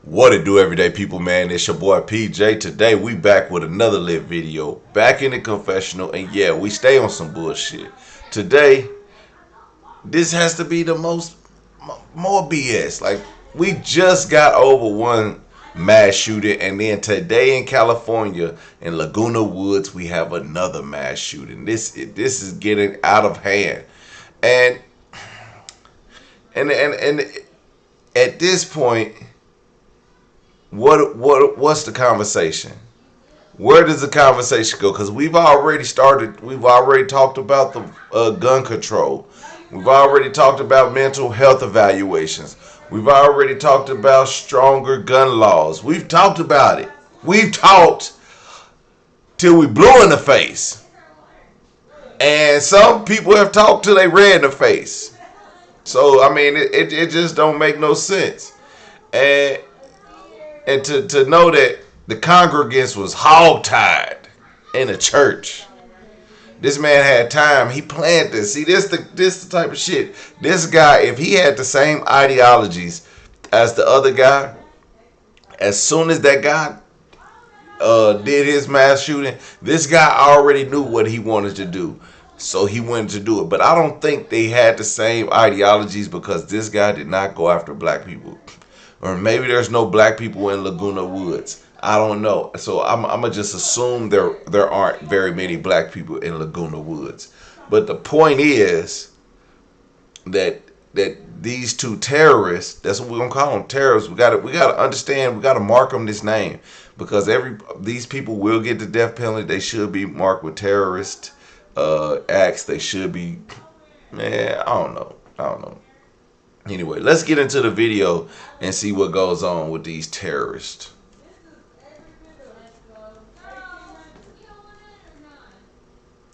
What it do, everyday people, man? It's your boy PJ. Today we back with another lit video, back in the confessional, and yeah, we stay on some bullshit. Today, this has to be the more BS. Like, we just got over one mass shooting, and then today in California, in Laguna Woods, we have another mass shooting. This is getting out of hand, and at this point, what's the conversation? Where does the conversation go? Because we've already talked about the gun control. We've already talked about mental health evaluations. We've already talked about stronger gun laws. We've talked about it. We've talked till we blew in the face. And some people have talked till they red in the face. So, I mean, it just don't make no sense. And to know that the Congregants was hogtied in a church. This man had time. He planned this. See, this the type of shit. This guy, if he had the same ideologies as the other guy, as soon as that guy did his mass shooting, this guy already knew what he wanted to do. So he wanted to do it. But I don't think they had the same ideologies because this guy did not go after black people. Or maybe there's no black people in Laguna Woods. I don't know. So I'm gonna just assume there aren't very many black people in Laguna Woods. But the point is that these two terrorists, that's what we're gonna call them, terrorists. We gotta understand. We gotta mark them this name because these people will get the death penalty. They should be marked with terrorist acts. They should be. Man, I don't know. Anyway, let's get into the video and see what goes on with these terrorists.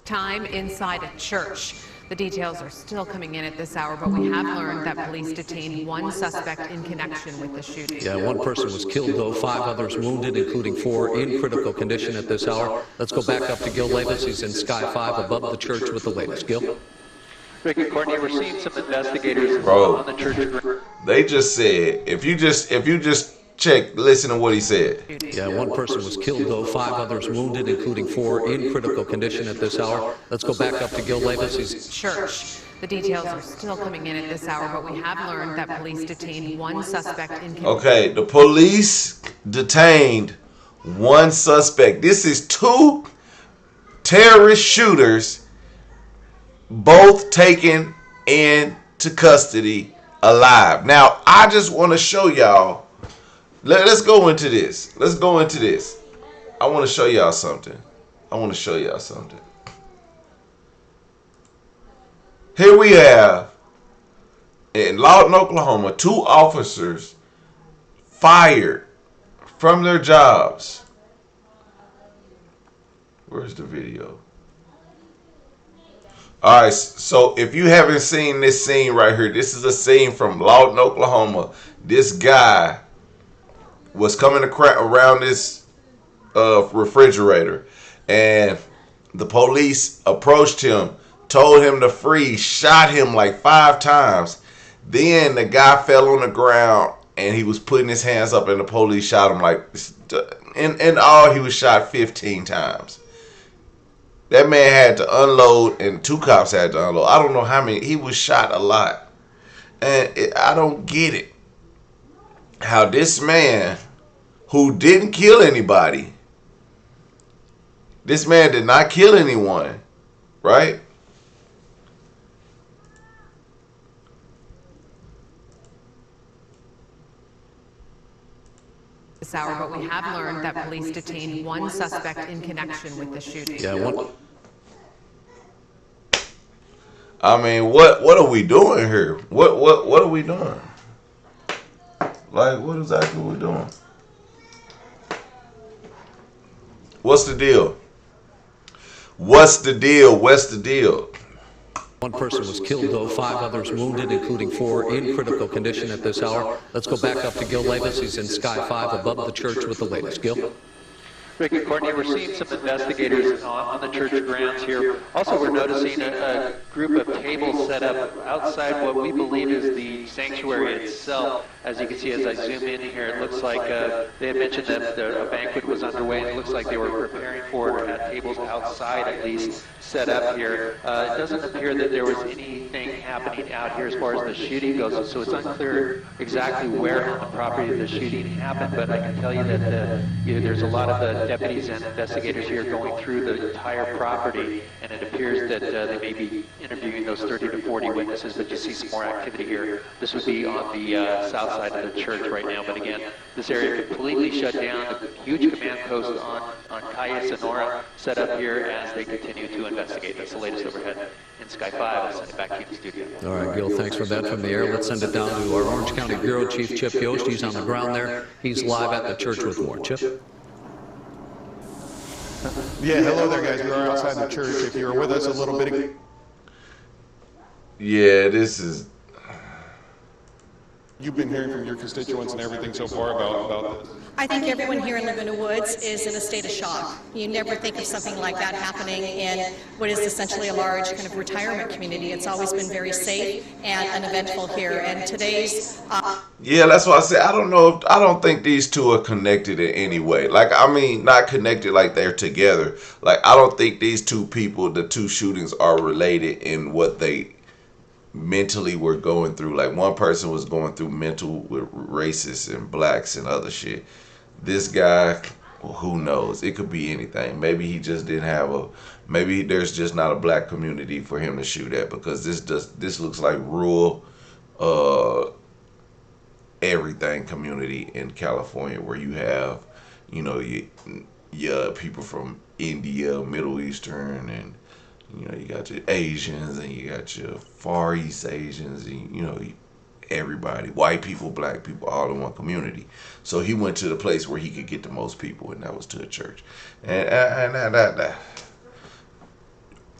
Time inside a church. The details are still coming in at this hour, but we have learned that police detained one suspect in connection with the shooting. Yeah, one person was killed, though. 5 others wounded, including 4 in critical condition at this hour. Let's go back up to Gil Levis. He's in Sky 5 above the church with the latest. Gil? Rick and Courtney, we're seeing some investigators Bro, on the church. They just said, if you just check, listen to what he said. Yeah, one person was killed, though. 5 others wounded, including 4 in critical condition at this hour. Let's go back up to Gil Levis. He's Church. The details are still coming in at this hour, but we have learned that police detained one suspect in connection. Okay, the police detained one suspect. This is 2 terrorist shooters, both taken into custody alive. Now, I just want to show y'all. Let's go into this. I want to show y'all something. Here we have, in Lawton, Oklahoma, 2 officers fired from their jobs. Where's the video? All right, so if you haven't seen this scene right here, this is a scene from Lawton, Oklahoma. This guy was coming around this refrigerator, and the police approached him, told him to freeze, shot him like 5 times. Then the guy fell on the ground, and he was putting his hands up, and the police shot him like, in all, he was shot 15 times. That man had to unload, and 2 cops had to unload. I don't know how many. He was shot a lot. And I don't get it. How this man, who didn't kill anybody, this man did not kill anyone, right? This hour, but we have learned that police detained one suspect in connection with the shooting. yeah, one. I mean, what are we doing here? What are we doing? Like, what exactly are we doing? What's the deal? What's the deal? One person was killed, though. 5 others wounded, including 4 in critical condition at this hour. Let's go back up to Gil Levis. He's in Sky 5 above the church with the latest. Gil? Rick and Courtney, we're seeing some investigators on the church grounds here. Also, we're noticing a group of tables set up outside what we believe is the sanctuary itself. As you can see, as I zoom in here, it looks like they had mentioned that a banquet was underway, and it looks like they were preparing for it, had tables outside at least set up here. It doesn't appear that there was anything happening out here as far as the shooting goes, so it's unclear exactly where on the property the shooting happened, but I can tell you that there's a lot of deputies and investigators here going through the entire property, and it appears that they may be interviewing those 30 to 40 witnesses, but you see some more activity here. This would be on the south side of the church right now, but again, this area completely shut down. A huge command post on Calle Sonora set up here as they continue to investigate. That's the latest overhead in Sky 5. I'll send it back to you in the studio. All right, Gil, thanks for that from the air. Let's send it down to our Orange County Bureau Chief, Chip Yost. He's on the ground there. He's live at the church with more. Chip? Yeah, hello there, guys. We are outside the church. If you were with us a little bit ago. Yeah, this is... You've been hearing from your constituents and everything so far about this? I think everyone here in Laguna Woods is in a state of shock. You never think of something like that happening in what is essentially a large kind of retirement community. It's always been very safe and uneventful here. And today's... Yeah, that's why I say I don't think these two are connected in any way. Like, I mean, not connected like they're together. Like, I don't think these two people, the two shootings, are related in what they mentally were going through. Like, one person was going through mental with racists and blacks and other shit. This guy, well, who knows? It could be anything. Maybe he just didn't have maybe there's just not a black community for him to shoot at, because this looks like rural everything community in California, where you have, you know, your people from India, Middle Eastern, and you know, you got your Asians and you got your Far East Asians, and you know, everybody, white people, black people, all in one community. So he went to the place where he could get the most people, and that was to a church. And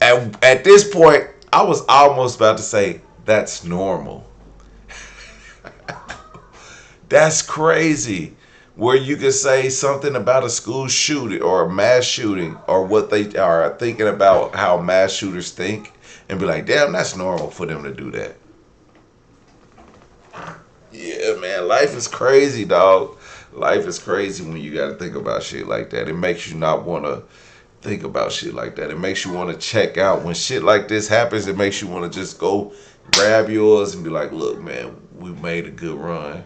at this point, I was almost about to say that's normal. That's crazy. Where you could say something about a school shooting or a mass shooting, or what they are thinking about, how mass shooters think, and be like, damn, that's normal for them to do that. Yeah, man, life is crazy, dog. Life is crazy when you got to think about shit like that. It makes you not want to think about shit like that. It makes you want to check out. When shit like this happens, it makes you want to just go grab yours and be like, look, man, we made a good run.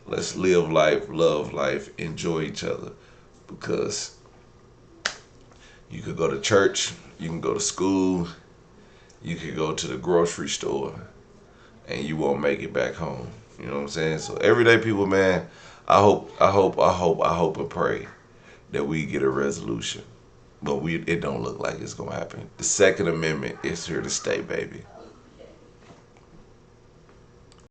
Let's live life, love life, enjoy each other. Because you could go to church, you can go to school, you could go to the grocery store, and you won't make it back home. You know what I'm saying? So everyday people, man, I hope and pray that we get a resolution. But it don't look like it's gonna happen. The Second Amendment is here to stay, baby.